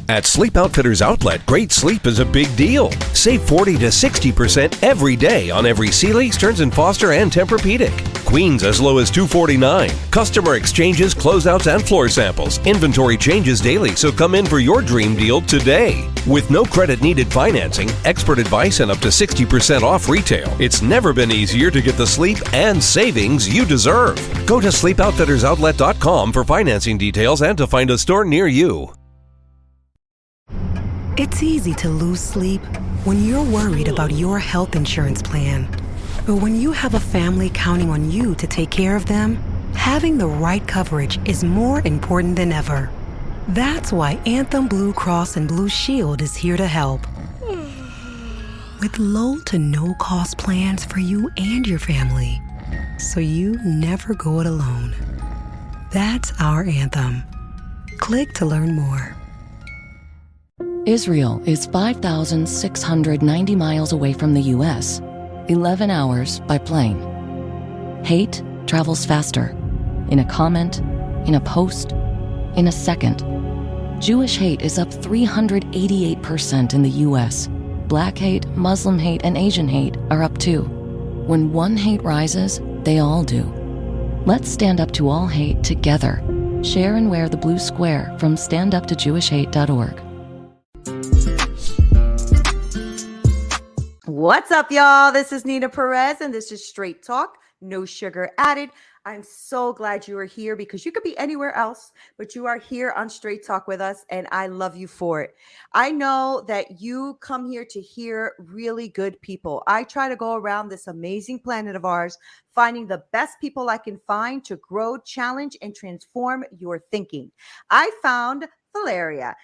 At Sleep Outfitters Outlet, great sleep is a big deal. Save 40 to 60% every day on every Sealy, Stearns & Foster, and Tempur-Pedic. Queens as low as $249. Customer exchanges, closeouts, and floor samples. Inventory changes daily, so come in for your dream deal today. With no credit needed financing, expert advice, and up to 60% off retail, it's never been easier to get the sleep and savings you deserve. Go to sleepoutfittersoutlet.com for financing details and to find a store near you. It's easy to lose sleep when you're worried about your health insurance plan. But when you have a family counting on you to take care of them, having the right coverage is more important than ever. That's why Anthem Blue Cross and Blue Shield is here to help. With low to no cost plans for you and your family, so you never go it alone. That's our Anthem. Click to learn more. Israel is 5,690 miles away from the U.S., 11 hours by plane. Hate travels faster. In a comment, in a post, in a second. Jewish hate is up 388% in the U.S. Black hate, Muslim hate, and Asian hate are up too. When one hate rises, they all do. Let's stand up to all hate together. Share and wear the blue square from standuptojewishhate.org. What's up, y'all? This is Neena Perez, and this is Straight Talk, No Sugar Added. I'm so glad you are here because you could be anywhere else, but you are here on Straight Talk with us, and I love you for it. I know that you come here to hear really good people. I try to go around this amazing planet of ours, finding the best people I can find to grow, challenge, and transform your thinking. I found Valeria,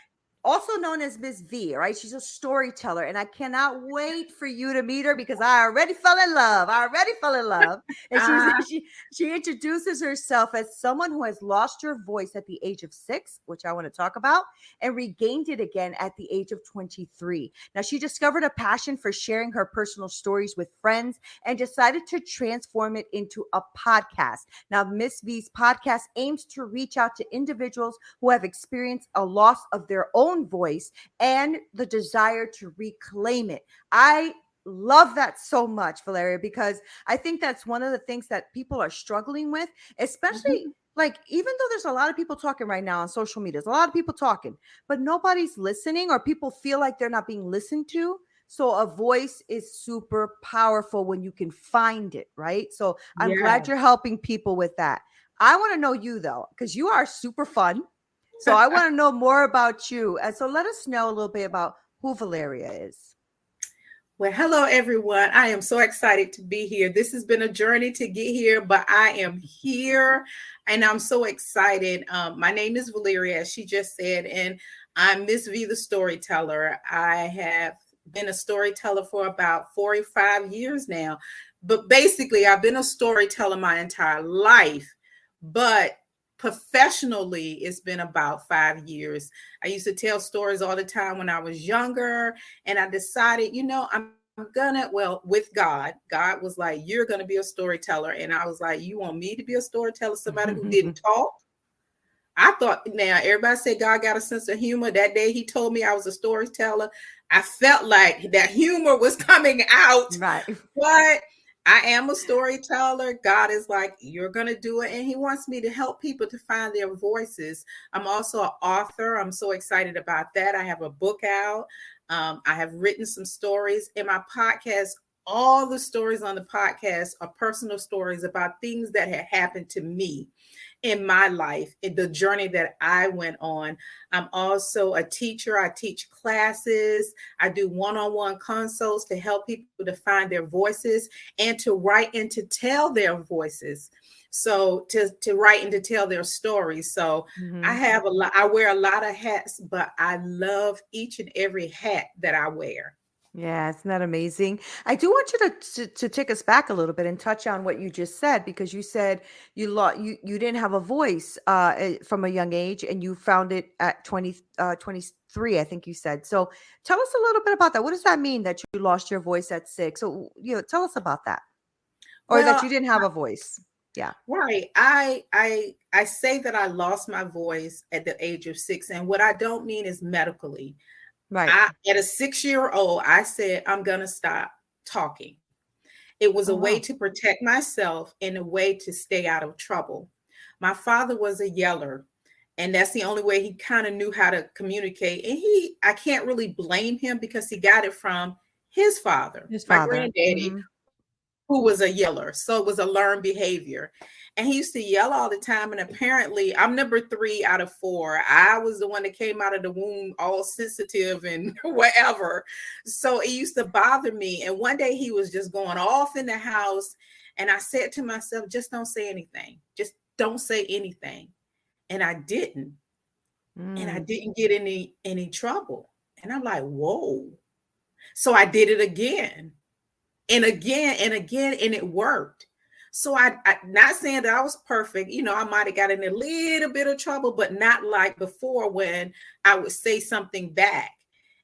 also known as Miss V, right? She's a storyteller, and I cannot wait for you to meet her because I already fell in love. And she introduces herself as someone who has lost her voice at the age of 6, which I want to talk about, and regained it again at the age of 23. Now, she discovered a passion for sharing her personal stories with friends and decided to transform it into a podcast. Now, Miss V's podcast aims to reach out to individuals who have experienced a loss of their own voice and the desire to reclaim it. I love that so much, Valeria, because I think that's one of the things that people are struggling with, especially like, even though there's a lot of people talking right now on social media, there's a lot of people talking, but nobody's listening, or people feel like they're not being listened to. So a voice is super powerful when you can find it, right? So I'm glad you're helping people with that. I want to know you, though, because you are super fun. So I want to know more about you. And so let us know a little bit about who Valeria is. Well, hello, everyone. I am so excited to be here. This has been a journey to get here, but I am here and I'm so excited. My name is Valeria, as she just said, and I'm Miss V, the storyteller. I have been a storyteller for about 45 years now, but basically I've been a storyteller my entire life, but professionally, it's been about 5 years. I used to tell stories all the time when I was younger, and I decided, I'm gonna, with God was like, you're gonna be a storyteller. And I was like, you want me to be a storyteller, somebody who didn't talk? I thought, now everybody said God got a sense of humor. That day he told me I was a storyteller, I felt like that humor was coming out. Right. But I am a storyteller. God is like, you're going to do it. And he wants me to help people to find their voices. I'm also an author. I'm so excited about that. I have a book out. I have written some stories in my podcast. All the stories on the podcast are personal stories about things that had happened to me in my life, in the journey that I went on. I'm also a teacher. I teach classes. I do one-on-one consults to help people to find their voices and to write and to tell their voices. So to write and to tell their stories. So I wear a lot of hats, but I love each and every hat that I wear. Yeah, isn't that amazing? I do want you to take us back a little bit and touch on what you just said, because you said you didn't have a voice from a young age, and you found it at 23, I think you said. So tell us a little bit about that. What does that mean that you lost your voice at 6? So tell us about that, or that you didn't have a voice. Yeah. Right. I say that I lost my voice at the age of 6, and what I don't mean is medically. Right. I At a 6-year-old, I said I'm gonna stop talking. It was a Oh, way wow. to protect myself and a way to stay out of trouble. My father was a yeller, and that's the only way he kind of knew how to communicate. And I can't really blame him because he got it from his father, His my father. granddaddy, who was a yeller. So it was a learned behavior. And he used to yell all the time. And apparently, I'm number 3 out of 4. I was the one that came out of the womb all sensitive and whatever. So it used to bother me. And one day he was just going off in the house. And I said to myself, just don't say anything. Just don't say anything. And I didn't. And I Mm. didn't get any trouble. And I'm like, whoa. So I did it again and again and again, and it worked. So I not saying that I was perfect. I might have got in a little bit of trouble, but not like before when I would say something back.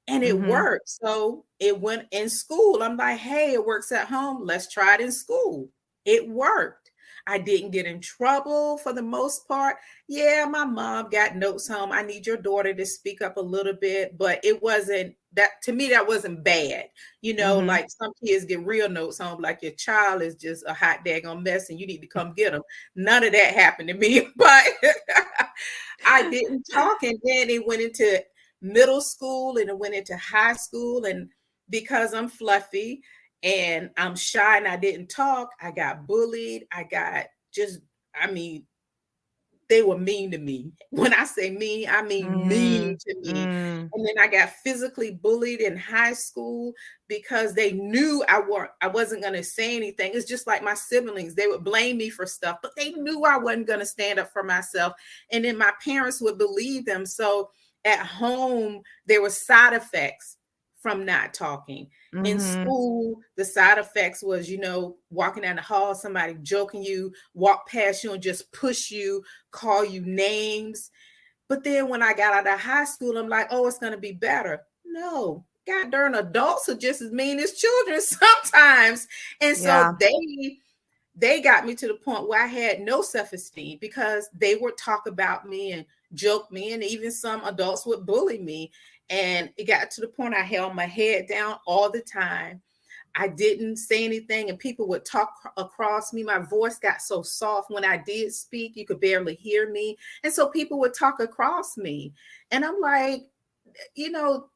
And it Mm-hmm. worked. So it went in school. I'm like, hey, it works at home. Let's try it in school. It worked. I didn't get in trouble for the most part. Yeah, my mom got notes home. I need your daughter to speak up a little bit, but it wasn't that to me, that wasn't bad. Mm-hmm. Like some kids get real notes home, like your child is just a hot daggone mess and you need to come get them. None of that happened to me, but I didn't talk. And then it went into middle school and it went into high school. And because I'm fluffy and I'm shy and I didn't talk, I got bullied. I got just, I mean, they were mean to me. When I say mean, I mean mean Mm. to me. Mm. And then I got physically bullied in high school because they knew I wasn't going to say anything. It's just like my siblings. They would blame me for stuff, but they knew I wasn't going to stand up for myself. And then my parents would believe them. So at home, there were side effects from not talking. In Mm-hmm. school, the side effects was, walking down the hall, somebody joking you, walk past you and just push you, call you names. But then when I got out of high school, I'm like, oh, it's going to be better. No, God darn, adults are just as mean as children sometimes. And Yeah. so they got me to the point where I had no self-esteem because they would talk about me and joke me, and even some adults would bully me. And it got to the point I held my head down all the time. I didn't say anything, and people would talk across me. My voice got so soft when I did speak, you could barely hear me. And so people would talk across me. And I'm like, you know,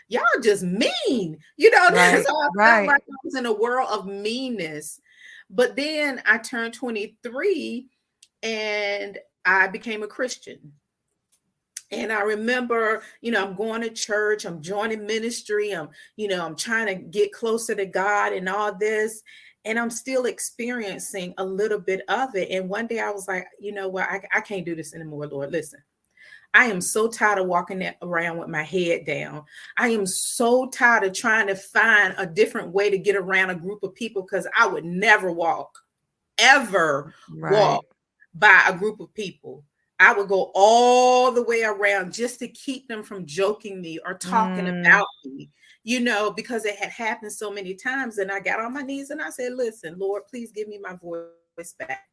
y'all just mean, Right. so I felt Right. like I was in a world of meanness. But then I turned 23 and I became a Christian. And I remember, I'm going to church, I'm joining ministry, I'm trying to get closer to God and all this. And I'm still experiencing a little bit of it. And one day I was like, you know what? I can't do this anymore, Lord. Listen, I am so tired of walking around with my head down. I am so tired of trying to find a different way to get around a group of people because I would never ever Right. walk by a group of people. I would go all the way around just to keep them from joking me or talking Mm. about me, because it had happened so many times. And I got on my knees and I said, listen, Lord, please give me my voice back.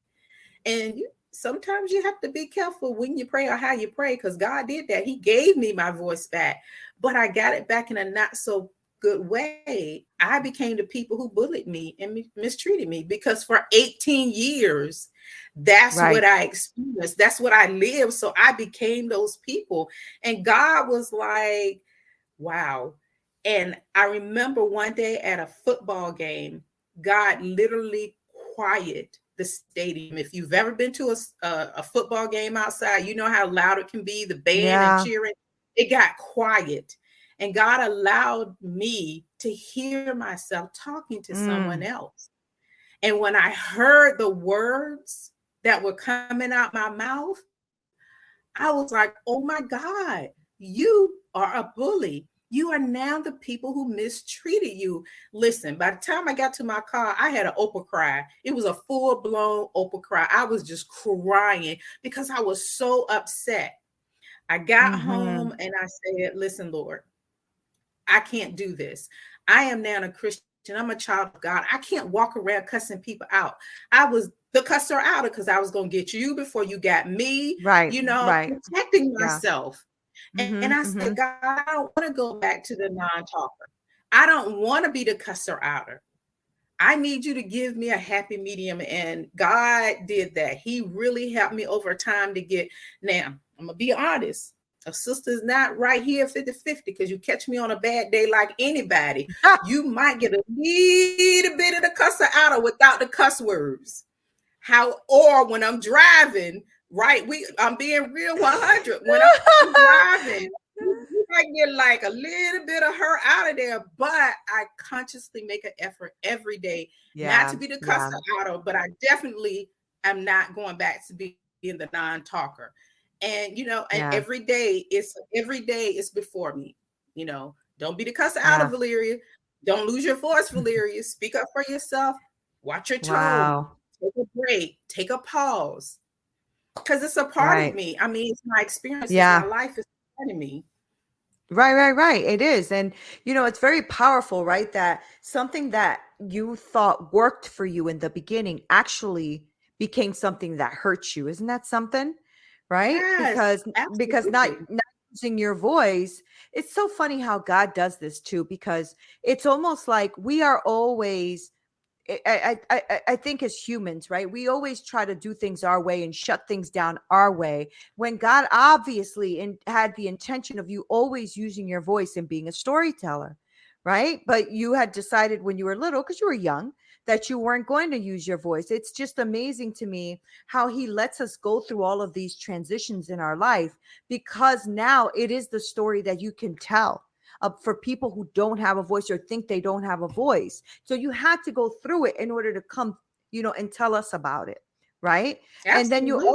And sometimes you have to be careful when you pray or how you pray, because God did that. He gave me my voice back, but I got it back in a not so good way. I became the people who bullied me and mistreated me because for 18 years, that's Right. what I experienced. That's what I lived. So I became those people. And God was like, wow. And I remember one day at a football game, God literally quiet the stadium. If you've ever been to a football game outside, you know how loud it can be, the band and Yeah. cheering. It got quiet. And God allowed me to hear myself talking to someone Mm. else. And when I heard the words that were coming out my mouth, I was like, oh my God, you are a bully. You are now the people who mistreated you. Listen, by the time I got to my car, I had an Oprah cry. It was a full blown Oprah cry. I was just crying because I was so upset. I got Mm-hmm. home and I said, listen, Lord, I can't do this. I am now a Christian and I'm a child of God. I can't walk around cussing people out. I was the cusser outer because I was going to get you before you got me, Right. you know, Right. protecting Yeah. myself. And I Mm-hmm. said, God, I don't want to go back to the non-talker. I don't want to be the cusser outer. I need you to give me a happy medium. And God did that. He really helped me over time to get. Now, I'm going to be honest. A sister's not right here 50-50 because you catch me on a bad day like anybody. You might get a little bit of the cusser out without the cuss words. Or when I'm driving, right? I'm being real 100. When I'm driving, you might get like a little bit of her out of there, but I consciously make an effort every day not to be the cusser out of, but I definitely am not going back to being the non-talker. And and every day is before me. Don't be the cusser out of, Valeria. Don't lose your voice, Valeria. Speak up for yourself. Watch your tone. Wow. Take a break. Take a pause. Because it's a part of me. I mean, it's my experience. It's my life. It's part of me. Right. It is. And, it's very powerful, right? That something that you thought worked for you in the beginning actually became something that hurts you. Isn't that something? Right? Yes, Because not using your voice. It's so funny how God does this too, because it's almost like we are always I think as humans, right? We always try to do things our way and shut things down our way, when God obviously had the intention of you always using your voice and being a storyteller, right? But you had decided when you were little, because you were young, that you weren't going to use your voice. It's just amazing to me how he lets us go through all of these transitions in our life, because now it is the story that you can tell for people who don't have a voice or think they don't have a voice. So you had to go through it in order to come, and tell us about it, right? Absolutely. And then you had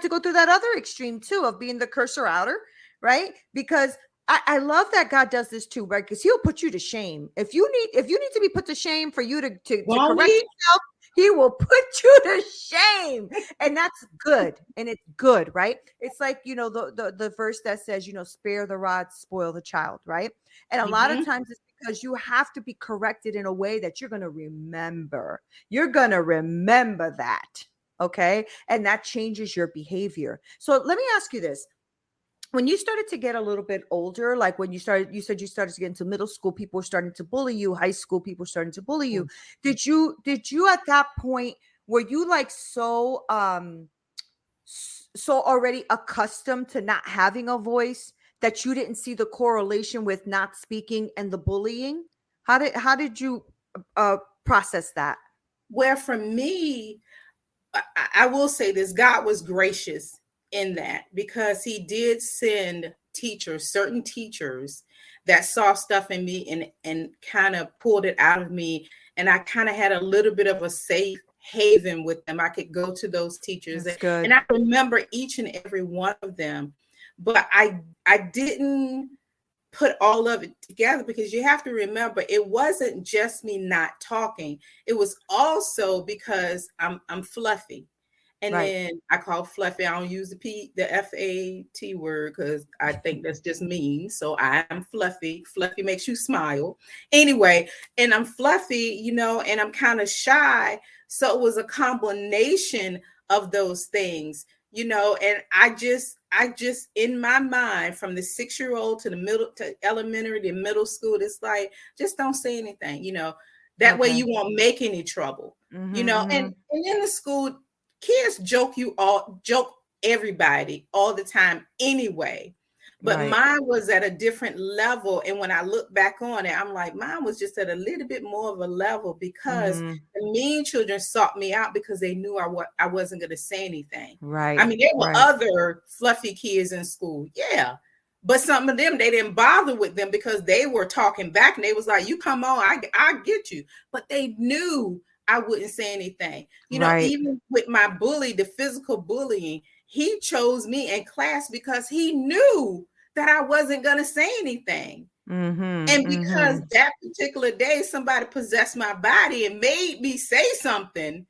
to go through that other extreme too of being the cursor outer, right? Because I love that God does this too, right? Because he'll put you to shame. If you need to be put to shame for you to correct yourself, he will put you to shame. And that's good. And it's good, right? It's like, the verse that says, spare the rod, spoil the child, right? And a lot of times it's because you have to be corrected in a way that you're going to remember. You're going to remember that. Okay. And that changes your behavior. So let me ask you this. When you started to get a little bit older, like when you said you started to get into middle school, people were starting to bully you, high school, people were starting to bully you. Did you at that point, were you like so already accustomed to not having a voice that you didn't see the correlation with not speaking and the bullying? How did you process that? Well, for me, I will say this: God was gracious in that, because he did send certain teachers that saw stuff in me and kind of pulled it out of me. And I kind of had a little bit of a safe haven with them. I could go to those teachers. That's good. And I remember each and every one of them, but I didn't put all of it together, because you have to remember, it wasn't just me not talking. It was also because I'm fluffy. And then I call fluffy. I don't use the FAT word because I think that's just mean. So I'm fluffy. Fluffy makes you smile. Anyway, and I'm fluffy, and I'm kind of shy. So it was a combination of those things, and I just in my mind, from the 6-year-old to the middle, to elementary, to middle school, it's like, just don't say anything, that way you won't make any trouble, and in the school, kids joke everybody all the time anyway. But mine was at a different level. And when I look back on it, I'm like, mine was just at a little bit more of a level, because the mean children sought me out because they knew I wasn't going to say anything. Right. I mean, there were other fluffy kids in school. Yeah. But some of them, they didn't bother with them because they were talking back, and they was like, you come on, I get you. But they knew I wouldn't say anything. Even with my bully, the physical bullying, he chose me in class because he knew that I wasn't going to say anything. And because that particular day, somebody possessed my body and made me say something.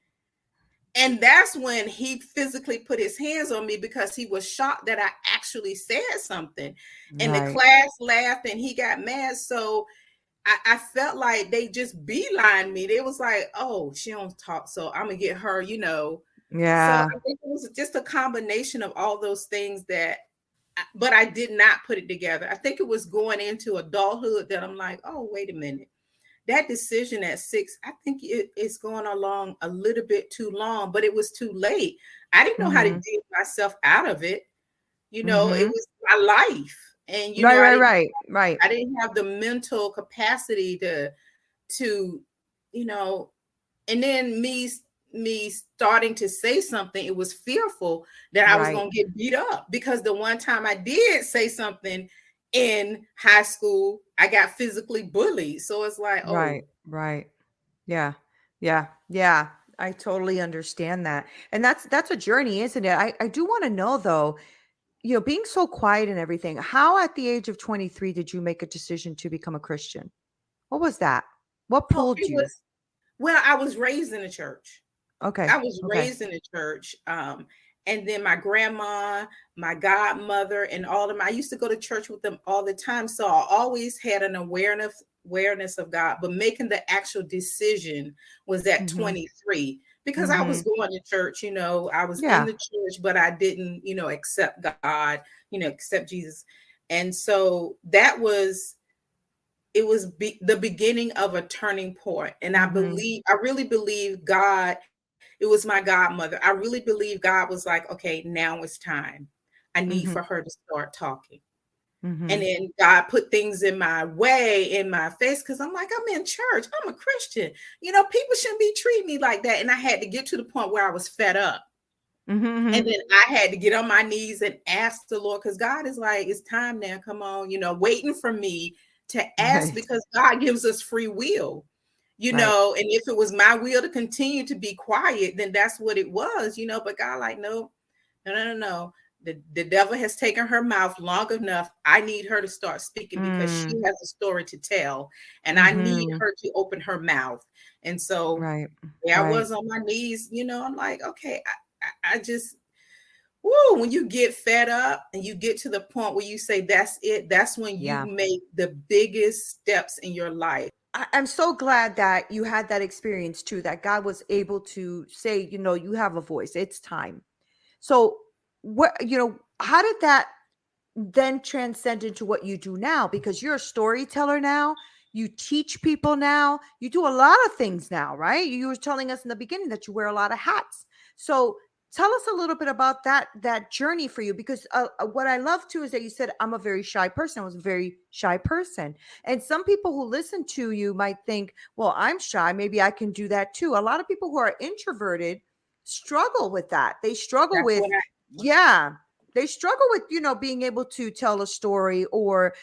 And that's when he physically put his hands on me, because he was shocked that I actually said something. And the class laughed and he got mad. So I felt like they just beeline me. They was like, oh, she don't talk, so I'm gonna get her, So Yeah. I think it was just a combination of all those things but I did not put it together. I think it was going into adulthood that I'm like, oh, wait a minute. That decision at 6, I think it's going along a little bit too long, but it was too late. I didn't know how to Mm-hmm. dig myself out of it. It Mm-hmm. was my life. And Right, right, right, right. I didn't have the mental capacity to, you know, and then me starting to say something, it was fearful that I was Right. going to get beat up, because the one time I did say something in high school, I got physically bullied. So it's like, oh, Right. Right. Yeah. Yeah. Yeah. I totally understand that. And that's a journey, isn't it? I do want to know though, being so quiet and everything, how at the age of 23 did you make a decision to become a Christian? What was that? What oh, pulled it you? was, well, I was raised in the church. Okay. I was Okay. raised in the church. And then my grandma, my godmother, and all of them, I used to go to church with them all the time. So I always had an awareness of God, but making the actual decision was at Mhm. 23, because I was Mhm. going to church, I was in Yeah. the church, but I didn't, accept God, accept Jesus. And so it was the beginning of a turning point. And Mhm. I really believe God, it was my godmother. I really believe God was like, okay, now it's time. I need Mhm. for her to start talking. And Mhm. then God put things in my way, in my face, because I'm like, I'm in church. I'm a Christian. People shouldn't be treating me like that. And I had to get to the point where I was fed up. Mhm. And Mhm. then I had to get on my knees and ask the Lord, because God is like, it's time now. Come on, waiting for me to ask, Right. because God gives us free will, Right. and if it was my will to continue to be quiet, then that's what it was, but God, like, no, no, no, no, no. The devil has taken her mouth long enough. I need her to start speaking, because she Mm. has a story to tell, and I need Mhm. her to open her mouth. And so Right. there I Right. was on my knees, I'm like, okay, I just, woo, when you get fed up and you get to the point where you say that's it, that's when you Yeah. make the biggest steps in your life. I'm so glad that you had that experience too, that God was able to say, you have a voice. It's time. So, how did that then transcend into what you do now? Because you're a storyteller now. You teach people now. You do a lot of things now, right? You were telling us in the beginning that you wear a lot of hats. So tell us a little bit about that journey for you. Because what I love too is that you said I'm a very shy person. I was a very shy person, and some people who listen to you might think, well, I'm shy. Maybe I can do that too. A lot of people who are introverted struggle with that. They struggle That's with, what I yeah, they struggle with being able to tell a story, or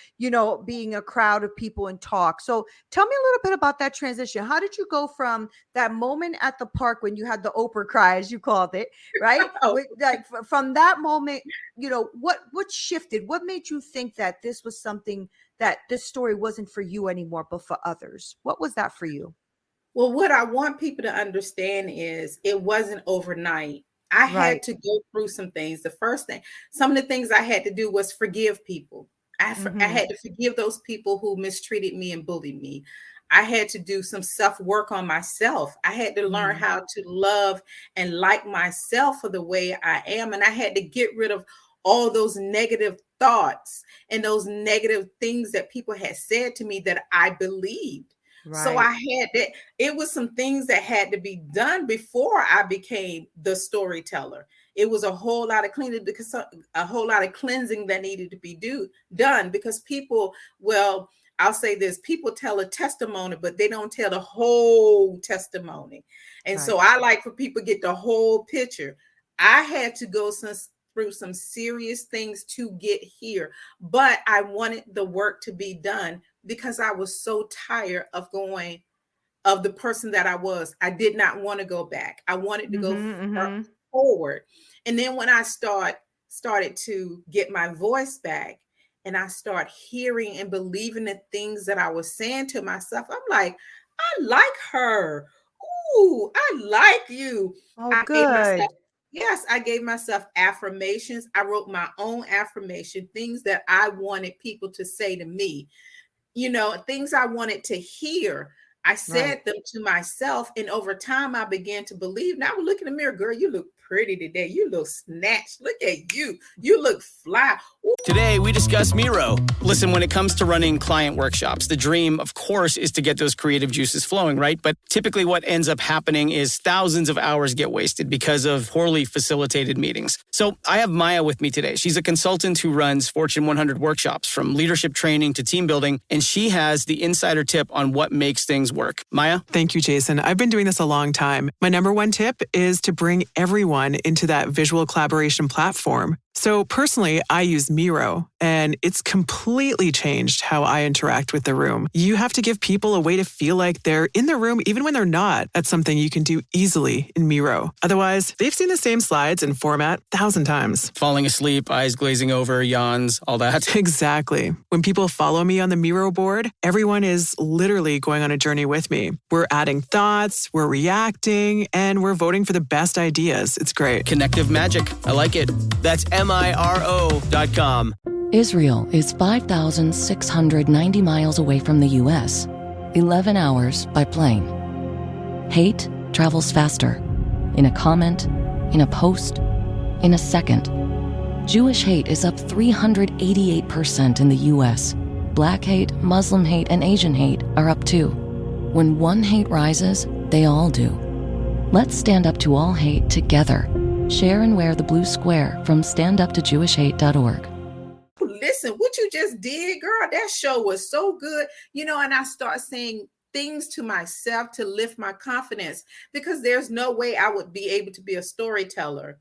being a crowd of people and talk. So tell me a little bit about that transition. How did you go from that moment at the park when you had the Oprah cry, as you called it, right? oh, With, like, from that moment, what shifted? What made you think that this was something, that this story wasn't for you anymore but for others? What was that for you? well, what I want people to understand is it wasn't overnight. I had Right. to go through some things. The first thing, some of the things I had to do was forgive people. I Mm-hmm. had to forgive those people who mistreated me and bullied me. I had to do some self work on myself. I had to learn Mm-hmm. how to love and like myself for the way I am. And I had to get rid of all those negative thoughts and those negative things that people had said to me that I believed. So Right. I had that, it was some things that had to be done before I became the storyteller. It was a whole lot of cleaning, because a whole lot of cleansing that needed to be done, because people, well, I'll say this, people tell a testimony, but they don't tell the whole testimony. And so Right. I like for people to get the whole picture. I had to go through some serious things to get here, but I wanted the work to be done because I was so tired of the person that I was. I did not want to go back. I wanted to go Mm-hmm. Mm-hmm. forward. And then when I started to get my voice back, and I start hearing and believing the things that I was saying to myself, I'm like, I like her. Ooh, I like you. Oh, I gave myself, good. yes, I gave myself affirmations. I wrote my own affirmation, things that I wanted people to say to me. things I wanted to hear. I Right. said them to myself, and over time I began to believe. Now I would look in the mirror, girl, you look pretty today. You look snatched. Look at you. You look fly. Ooh. Today, we discuss Miro. Listen, when it comes to running client workshops, the dream, of course, is to get those creative juices flowing, right? But typically what ends up happening is thousands of hours get wasted because of poorly facilitated meetings. So I have Maya with me today. She's a consultant who runs Fortune 100 workshops, from leadership training to team building, and she has the insider tip on what makes things work. Maya? Thank you, Jason. I've been doing this a long time. My number one tip is to bring everyone into that visual collaboration platform. So personally, I use Miro, and it's completely changed how I interact with the room. You have to give people a way to feel like they're in the room even when they're not. That's something you can do easily in Miro. Otherwise, they've seen the same slides and format 1,000 times. Falling asleep, eyes glazing over, yawns, all that. Exactly. When people follow me on the Miro board, everyone is literally going on a journey with me. We're adding thoughts, we're reacting, and we're voting for the best ideas. It's great. Connective magic. I like it. That's MIRO.com. Israel is 5,690 miles away from the U.S., 11 hours by plane. Hate travels faster. In a comment, in a post, in a second. Jewish hate is up 388% in the U.S. Black hate, Muslim hate, and Asian hate are up too. When one hate rises, they all do. Let's stand up to all hate together. Share and wear the blue square from standuptojewishhate.org. Listen, what you just did, girl, that show was so good. And I start saying things to myself to lift my confidence, because there's no way I would be able to be a storyteller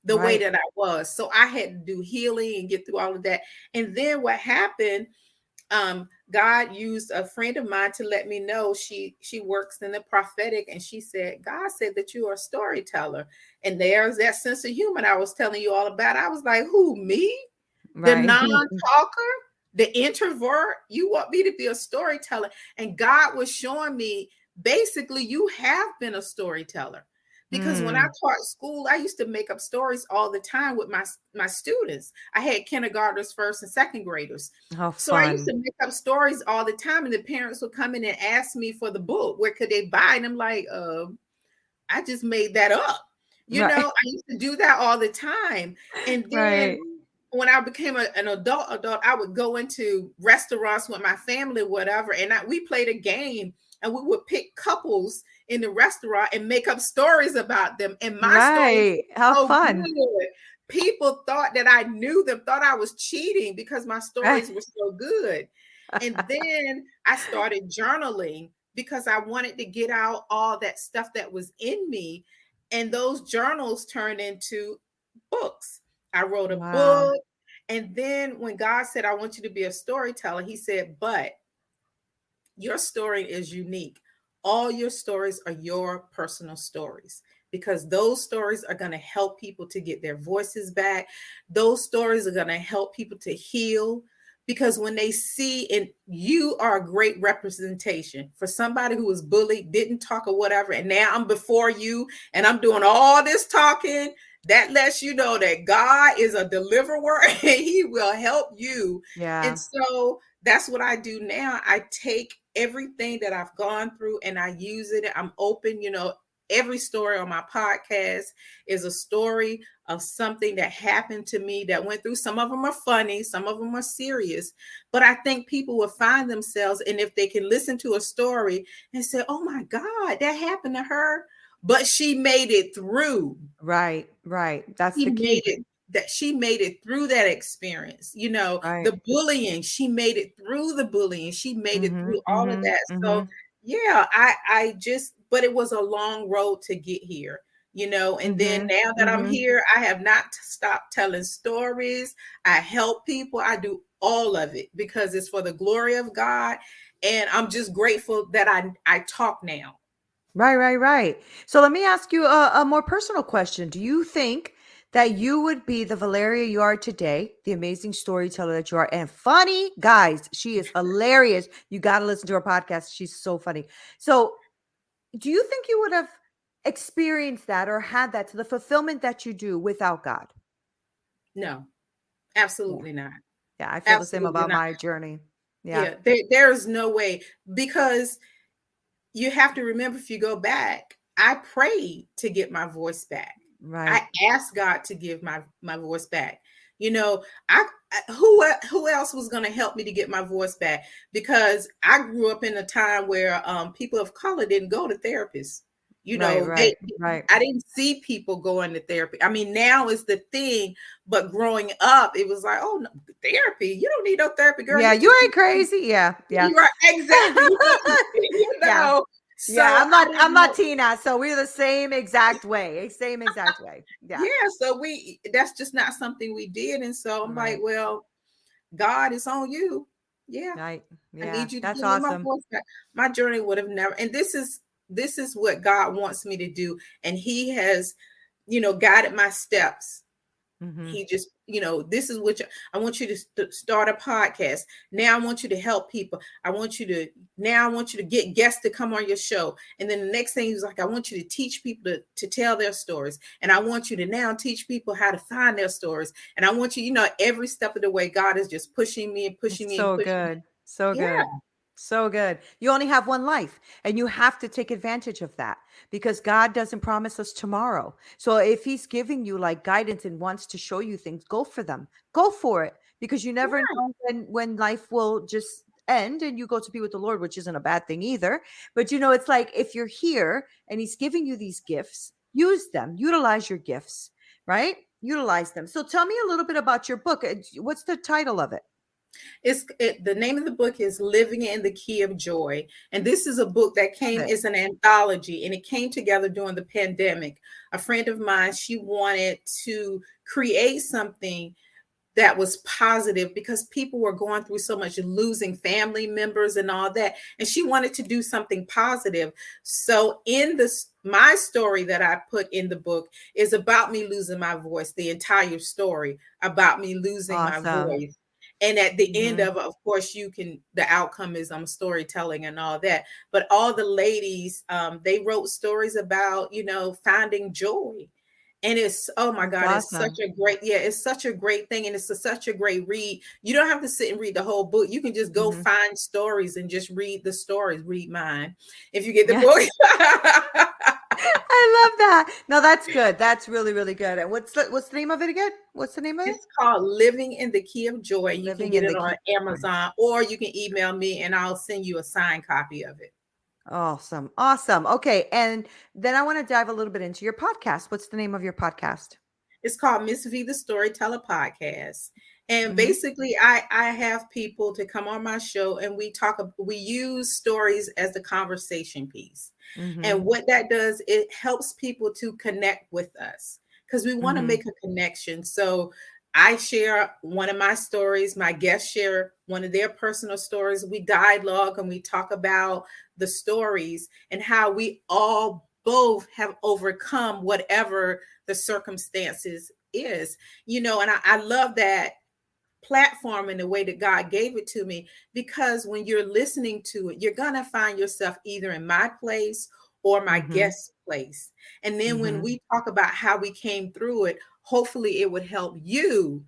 the way that I was. So I had to do healing and get through all of that. And then what happened, God used a friend of mine to let me know. She works in the prophetic, and she said, God said that you are a storyteller. And there's that sense of humor I was telling you all about. I was like, who, me? The non-talker, the introvert? You want me to be a storyteller? And God was showing me, basically, you have been a storyteller. Because when I taught school, I used to make up stories all the time with my students. I had kindergartners, first and second graders. So I used to make up stories all the time, and the parents would come in and ask me for the book. Where could they buy it? And I'm like, I just made that up. I used to do that all the time. And then when I became an adult, I would go into restaurants with my family, whatever, and we played a game, and we would pick couples in the restaurant and make up stories about them. And my stories How so fun. Good. People thought that I knew them, thought I was cheating because my stories were so good. And then I started journaling because I wanted to get out all that stuff that was in me. And those journals turned into books. I wrote a book. And then when God said, I want you to be a storyteller, he said, but your story is unique. All your stories are your personal stories, because those stories are going to help people to get their voices back. Those stories are going to help people to heal, because when they see, and you are a great representation for somebody who was bullied, didn't talk or whatever, and now I'm before you and I'm doing all this talking. That lets you know that God is a deliverer and he will help you. Yeah. And so that's what I do now. I take everything that I've gone through and I use it. I'm open. Every story on my podcast is a story of something that happened to me that went through. Some of them are funny, some of them are serious, but I think people will find themselves, and if they can listen to a story and say, oh my God, that happened to her, but she made it through. Right. That's the key. She made it through that experience. The bullying, she made it through the bullying. She made it through all of that. So yeah, but it was a long road to get here, and then now that I'm here, I have not stopped telling stories. I help people. I do all of it because it's for the glory of God. And I'm just grateful that I talk now. Right. So let me ask you a more personal question. Do you think that you would be the Valeria you are today, the amazing storyteller that you are, and funny? Guys, she is hilarious. You got to listen to her podcast. She's so funny. So do you think you would have experienced that or had that to the fulfillment that you do without God? No, absolutely not. Yeah, I feel the same about my journey. Yeah, there is no way, because you have to remember, if you go back, I prayed to get my voice back. Right. I asked God to give my voice back. You know, who else was going to help me to get my voice back? Because I grew up in a time where people of color didn't go to therapists. You Right, know, right, right. I didn't see people going to therapy. I mean, now is the thing, but growing up, it was like, oh, no, therapy. You don't need no therapy, girl. Yeah, You you just ain't crazy. Yeah, yeah. you are exactly. Yeah. So Yeah, I'm I not don't know. Tina, so we're the same exact way. Same exact way. Yeah. Yeah, so that's just not something we did. And so I'm like, Right. well, God is on you. Yeah, Right. I Yeah. need you to That's give me my awesome. voice back. My journey would have never, and this is what God wants me to do. And He has, guided my steps. Hmm. He just, this is what I want you to start a podcast. Now I want you to help people. I want you to get guests to come on your show. And then the next thing he was like, I want you to teach people to tell their stories. And I want you to now teach people how to find their stories. And I want you, every step of the way, God is just pushing me and pushing It's me and so pushing me. good. So Yeah. good. So good. You only have one life and you have to take advantage of that because God doesn't promise us tomorrow. So if he's giving you like guidance and wants to show you things, go for them. Go for it because you never know when life will just end and you go to be with the Lord, which isn't a bad thing either. But it's like if you're here and he's giving you these gifts, use them, utilize your gifts, right? Utilize them. So tell me a little bit about your book. What's the title of it? The name of the book is Living in the Key of Joy. And this is a book that Love it. is an anthology, and it came together during the pandemic. A friend of mine, she wanted to create something that was positive because people were going through so much, losing family members and all that. And she wanted to do something positive. So in my story that I put in the book is about me losing my voice, the entire story about me losing my Awesome. voice. And at the end Mhm. of course, the outcome is I'm storytelling and all that. But all the ladies, they wrote stories about, finding joy. And it's, oh my That's God, awesome. it's such a great thing. And such a great read. You don't have to sit and read the whole book. You can just go Mhm. find stories and just read the stories, read mine. If you get the Yeah. book. I love that. No, that's good. That's really, really good. And what's the name of it again? What's the name of it? It's called Living in the Key of Joy. You can Living get in it the on Key. Amazon, or you can email me and I'll send you a signed copy of it. Awesome. Awesome. Okay. And then I want to dive a little bit into your podcast. What's the name of your podcast? It's called Miss V the Storyteller Podcast. And Hmm. basically I have people to come on my show, and we use stories as the conversation piece. Hmm. And what that does, it helps people to connect with us because we want to Hmm. make a connection. So I share one of my stories, my guests share one of their personal stories. We dialogue and we talk about the stories and how we all both have overcome whatever the circumstances is, and I love that platform in the way that God gave it to me, because when you're listening to it, you're going to find yourself either in my place or my Hmm. guest's place. And then when Hmm. we talk about how we came through it, hopefully it would help you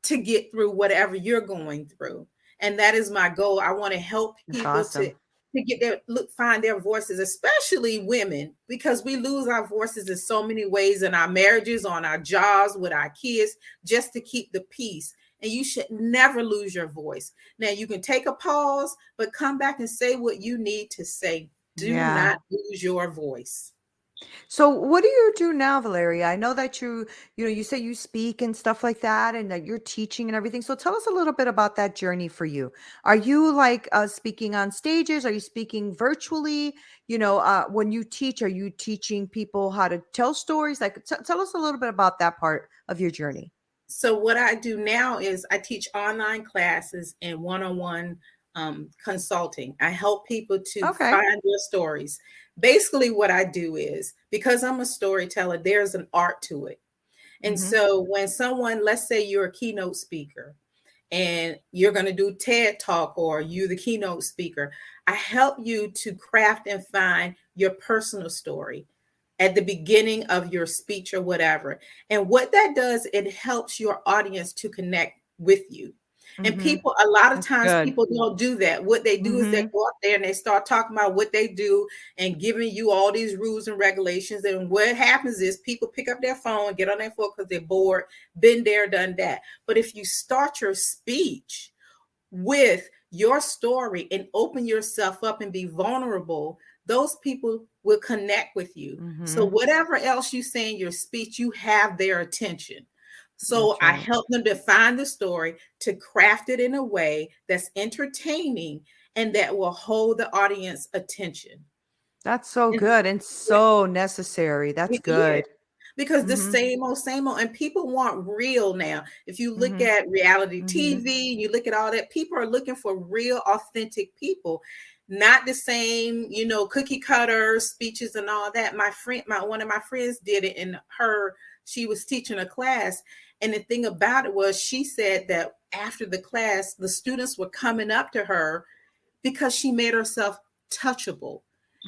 to get through whatever you're going through. And that is my goal. I want to help That's people awesome. to get find their voices, especially women, because we lose our voices in so many ways, in our marriages, on our jobs, with our kids, just to keep the peace. And you should never lose your voice. Now you can take a pause, but come back and say what you need to say. Do Yeah. not lose your voice. So what do you do now, Valeria? I know that you say you speak and stuff like that and that you're teaching and everything. So tell us a little bit about that journey for you. Are you like speaking on stages? Are you speaking virtually? When you teach, are you teaching people how to tell stories? Like tell us a little bit about that part of your journey. So what I do now is I teach online classes and one-on-one consulting. I help people to Okay. find their stories. Basically, what I do is, because I'm a storyteller, there's an art to it. And Mhm. so when someone, let's say you're a keynote speaker and you're going to do TED Talk, or you the keynote speaker, I help you to craft and find your personal story at the beginning of your speech or whatever. And what that does, it helps your audience to connect with you. And Mm-hmm. people, a lot of That's times good. people don't do that. What they do is they Mm-hmm. go up there and they start talking about what they do and giving you all these rules and regulations. And what happens is people pick up their phone and get on their phone because they're bored, been there, done that. But if you start your speech with your story and open yourself up and be vulnerable, those people will connect with you. So Mm-hmm. whatever else you say in your speech, you have their attention. So That's I right. help them to find the story, to craft it in a way that's entertaining and that will hold the audience attention. That's so And good and so necessary. That's it is. good. Because the Mm-hmm. same old, and people want real now. If you look Mm-hmm. at reality Mm-hmm. TV and you look at all that, people are looking for real, authentic people, not the same, cookie cutter speeches and all that. One of my friends did it, and she was teaching a class, and the thing about it was, she said that after the class, the students were coming up to her because she made herself touchable.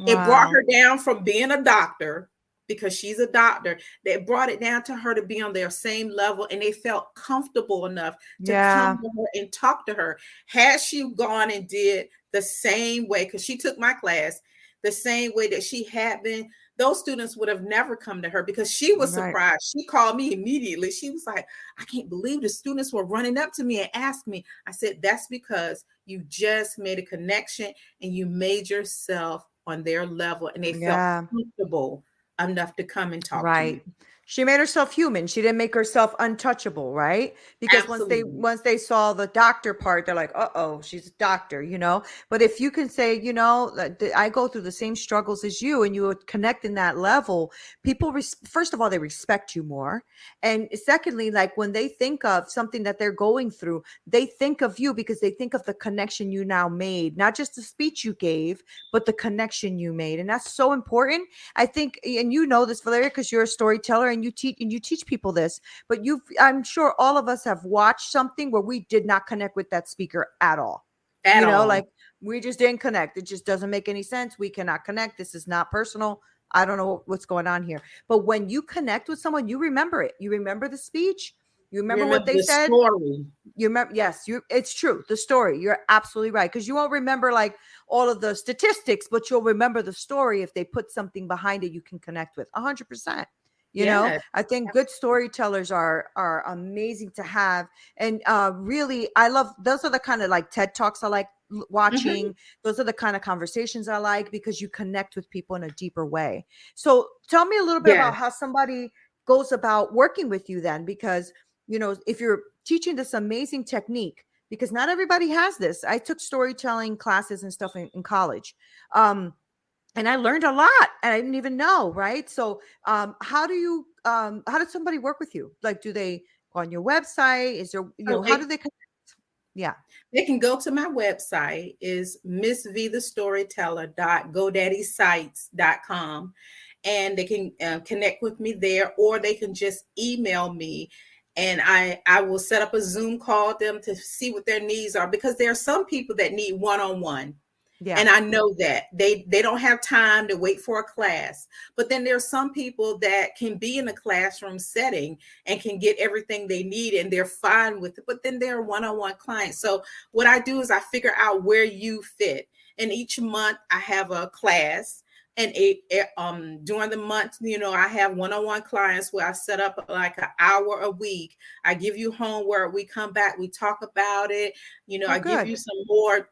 It brought Wow. her down from being a doctor, because she's a doctor. They brought it down to her to be on their same level, and they felt comfortable enough to come Yeah. to her and talk to her. Had she gone and did the same way, because she took my class, the same way that she had been, those students would have never come to her, because she was Right. surprised. She called me immediately. She was like, I can't believe the students were running up to me and asked me. I said, that's because you just made a connection and you made yourself on their level, and they felt Yeah. comfortable enough to come and talk to you. Right. She made herself human. She didn't make herself untouchable, right? Because Absolutely. once they saw the doctor part, they're like, "Uh-oh, she's a doctor," you know? But if you can say, I go through the same struggles as you, and you would connect in that level, people first of all, they respect you more. And secondly, like when they think of something that they're going through, they think of you because they think of the connection you now made, not just the speech you gave, but the connection you made. And that's so important. I think, and you know this, Valeria, because you're a storyteller and you teach people this. But I'm sure all of us have watched something where we did not connect with that speaker at all. At all. Like we just didn't connect. It just doesn't make any sense. We cannot connect. This is not personal. I don't know what's going on here. But when you connect with someone, you remember it. You remember the speech. You remember what Remember they the said. story. You remember, yes, it's true. The story, you're absolutely right. Because you won't remember like all of the statistics, but you'll remember the story if they put something behind it you can connect with 100%. Yes. I think good storytellers are amazing to have. And really, I love, those are the kind of like TED Talks I like Mhm. watching. Those are the kind of conversations I like because you connect with people in a deeper way. So tell me a little bit Yes. about how somebody goes about working with you then, because if you're teaching this amazing technique, because not everybody has this. I took storytelling classes and stuff in college. And I learned a lot and I didn't even know. Right. So, how did somebody work with you? Like, do they go on your website? Is there, So how do they they, yeah. they can go to my website, is missvthestoryteller.godaddysites.com, and they can connect with me there, or they can just email me, and I will set up a Zoom call with them to see what their needs are, because there are some people that need one-on-one. Yeah. And I know that they don't have time to wait for a class. But then there's some people that can be in a classroom setting and can get everything they need and they're fine with it. But then they're one-on-one clients. So what I do is I figure out where you fit. And each month I have a class. And during the month, I have one-on-one clients where I set up like an hour a week. I give you homework. We come back, we talk about it. Oh, I give good. you some more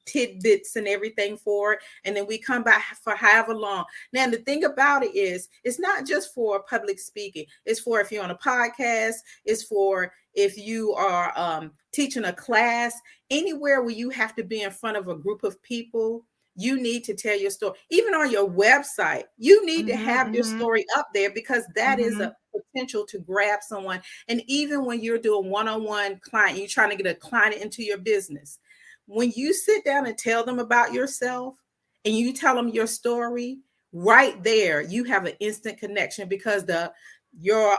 tidbits and everything for it, and then we come back for however long. Now the thing about it is, it's not just for public speaking. It's for if you're on a podcast. It's for if you are teaching a class, anywhere where you have to be in front of a group of people. You need to tell your story. Even on your website, you need to Mm-hmm, have your mm-hmm, story up there, because that is mm-hmm. a potential to grab someone. And even when you're doing one-on-one client, you're trying to get a client into your business, when you sit down and tell them about yourself and you tell them your story, right there you have an instant connection, because your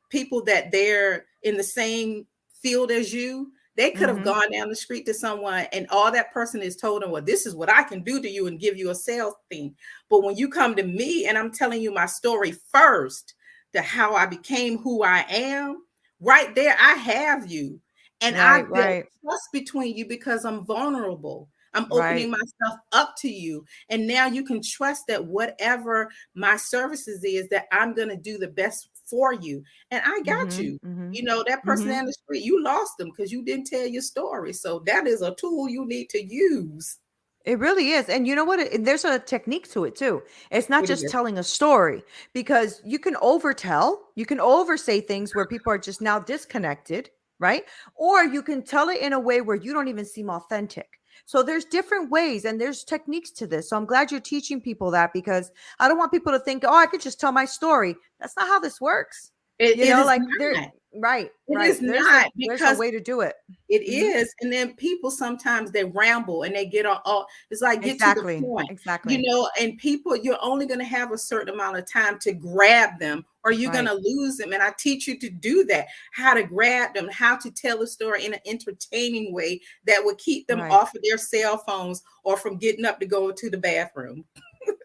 people that they're in the same field as you, they could have Mm-hmm. gone down the street to someone and all that person is told them, well, this is what I can do to you, and give you a sales thing. But when you come to me and I'm telling you my story first, to how I became who I am, right there I have you. And I Right, built right, trust between you because I'm vulnerable. I'm right. opening myself up to you. And now you can trust that whatever my services is, that I'm going to do the best for you. And I got Mm-hmm, you. mm-hmm, You know, that person mm-hmm. down the street, you lost them because you didn't tell your story. So that is a tool you need to use. It really is. And you know what? There's a technique to it too. It's not It just is. telling a story because you can overtell, you can oversay things where people are just now disconnected, right? Or you can tell it in a way where you don't even seem authentic. So there's different ways and there's techniques to this. So I'm glad you're teaching people that because I don't want people to think, oh, I could just tell my story. That's not how this works. It is Like there, not. right, It right. is There's a not because way to do it. it Mhm. is. And then people sometimes they ramble and they get all it's like get to the Exactly. point, you Exactly. know, and people, you're only going to have a certain amount of time to grab them or you're going Right. to lose them. And I teach you to do that, how to grab them, how to tell a story in an entertaining way that would keep them Right. off of their cell phones or from getting up to go to the bathroom.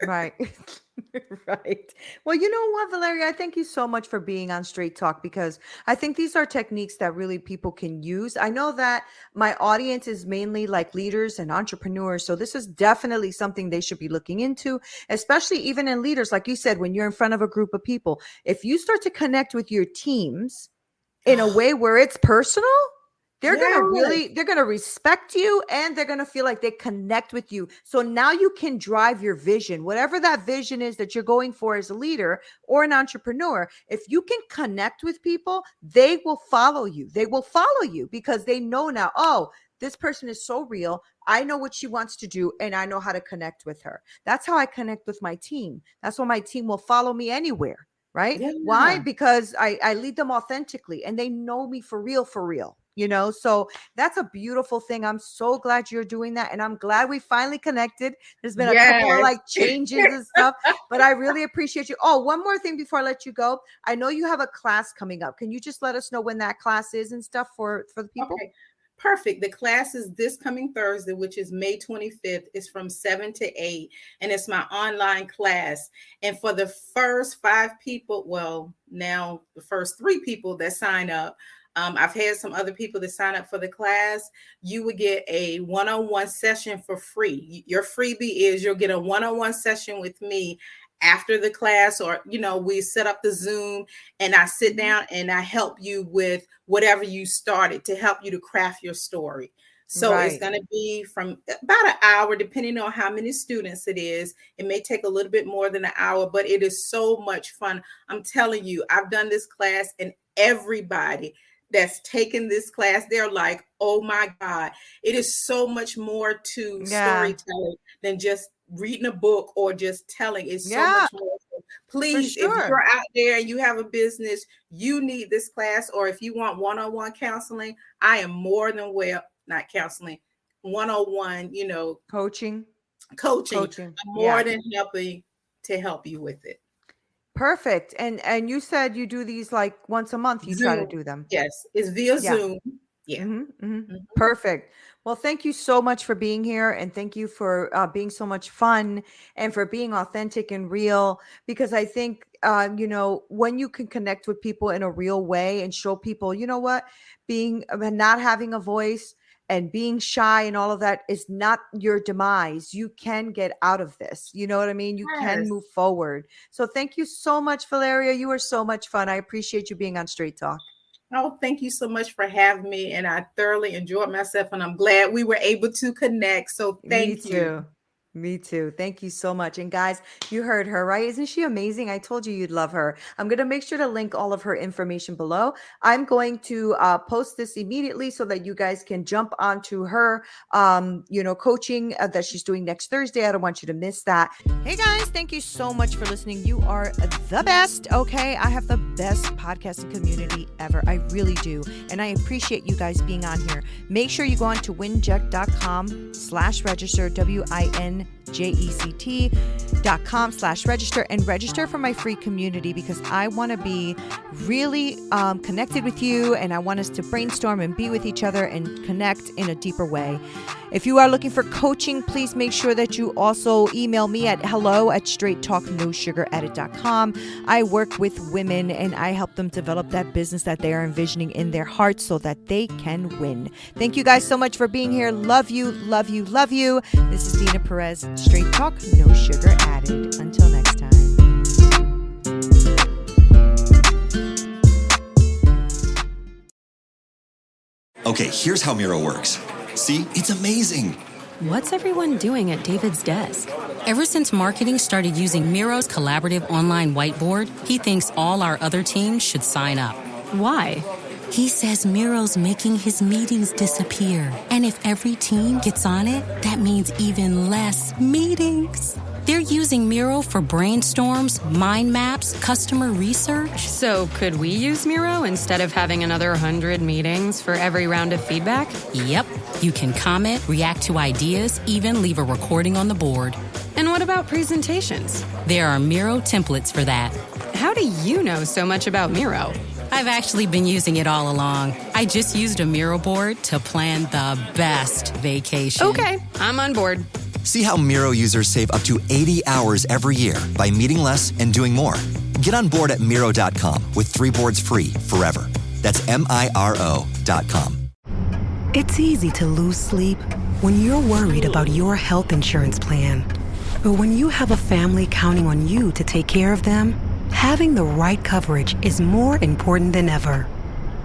Right. Right. Well, you know what, Valeria? I thank you so much for being on Straight Talk because I think these are techniques that really people can use. I know that my audience is mainly like leaders and entrepreneurs. So this is definitely something they should be looking into, especially even in leaders. Like you said, when you're in front of a group of people, if you start to connect with your teams in a way where it's personal, Yes. they're gonna respect you and they're gonna feel like they connect with you. So now you can drive your vision, whatever that vision is that you're going for as a leader or an entrepreneur. If you can connect with people, they will follow you. They will follow you because they know now, oh, this person is so real. I know what she wants to do and I know how to connect with her. That's how I connect with my team. That's why my team will follow me anywhere. Right? Why? Yeah. Because I lead them authentically and they know me for real, you know? So that's a beautiful thing. I'm so glad you're doing that. And I'm glad we finally connected. There's been a couple of Yes. like changes and stuff, but I really appreciate you. Oh, one more thing before I let you go. I know you have a class coming up. Can you just let us know when that class is and stuff for the people? Okay, perfect. The class is this coming Thursday, which is May 25th. It's from 7 to 8, and it's my online class. And for the first 5 people, well, now the first 3 people that sign up, I've had some other people that sign up for the class. You would get a one-on-one session for free. Your freebie is you'll get a one-on-one session with me after the class, or we set up the Zoom and I sit Mhm. down and I help you with whatever you started to help you to craft your story. So it's Right. going to be from about an hour, depending on how many students it is. It may take a little bit more than an hour, but it is so much fun. I'm telling you, I've done this class and everybody that's taken this class, they're like, oh my God, it is so much more to Yeah. storytelling than just reading a book or just telling. It's so Yeah, much more. So for please, if sure. you're out there and you have a business, you need this class, or if you want one-on-one counseling, I am more than well, not counseling, one-on-one, Coaching. coaching. Coaching. I'm more Yeah. than happy to help you with it. Perfect. And you said you do these like once a month, you try to Zoom, do them. yes, it's via Yeah. Zoom. Yeah. Mhm. Perfect. Well, thank you so much for being here. And thank you for being so much fun and for being authentic and real. Because I think, when you can connect with people in a real way and show people, you know what, not having a voice and being shy and all of that is not your demise. You can get out of this. You know what I mean? You can Yes. move forward. So thank you so much, Valeria. You were so much fun. I appreciate you being on Straight Talk. Oh, thank you so much for having me. And I thoroughly enjoyed myself, and I'm glad we were able to connect. So Me thank you. too. Me too. Thank you so much. And guys, you heard her, right? Isn't she amazing? I told you you'd love her. I'm going to make sure to link all of her information below. I'm going to post this immediately so that you guys can jump onto her, coaching that she's doing next Thursday. I don't want you to miss that. Hey guys, thank you so much for listening. You are the best. Okay. I have the best podcasting community ever. I really do. And I appreciate you guys being on here. Make sure you go on to winject.com/register, WINJECT. storyteller.com/register and register for my free community, because I want to be really connected with you, and I want us to brainstorm and be with each other and connect in a deeper way. If you are looking for coaching, please make sure that you also email me at hello@straighttalknosugaradded.com. I work with women and I help them develop that business that they are envisioning in their hearts so that they can win. Thank you guys so much for being here. Love you, love you, love you. This is Neena Perez, Straight Talk, No Sugar Added. Until next time. Okay, here's how Miro works. See, it's amazing. What's everyone doing at David's desk? Ever since marketing started using Miro's collaborative online whiteboard, he thinks all our other teams should sign up. Why? He says Miro's making his meetings disappear. And if every team gets on it, that means even less meetings. They're using Miro for brainstorms, mind maps, customer research. So could we use Miro instead of having another 100 meetings for every round of feedback? Yep. You can comment, react to ideas, even leave a recording on the board. And what about presentations? There are Miro templates for that. How do you know so much about Miro? I've actually been using it all along. I just used a Miro board to plan the best vacation. Okay, I'm on board. See how Miro users save up to 80 hours every year by meeting less and doing more. Get on board at Miro.com with 3 boards free forever. That's MIRO.com. It's easy to lose sleep when you're worried about your health insurance plan. But when you have a family counting on you to take care of them, having the right coverage is more important than ever.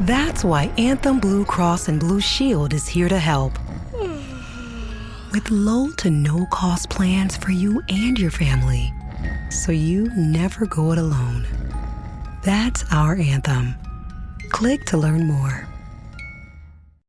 That's why Anthem Blue Cross and Blue Shield is here to help. With low to no cost plans for you and your family, so you never go it alone. That's our Anthem. Click to learn more.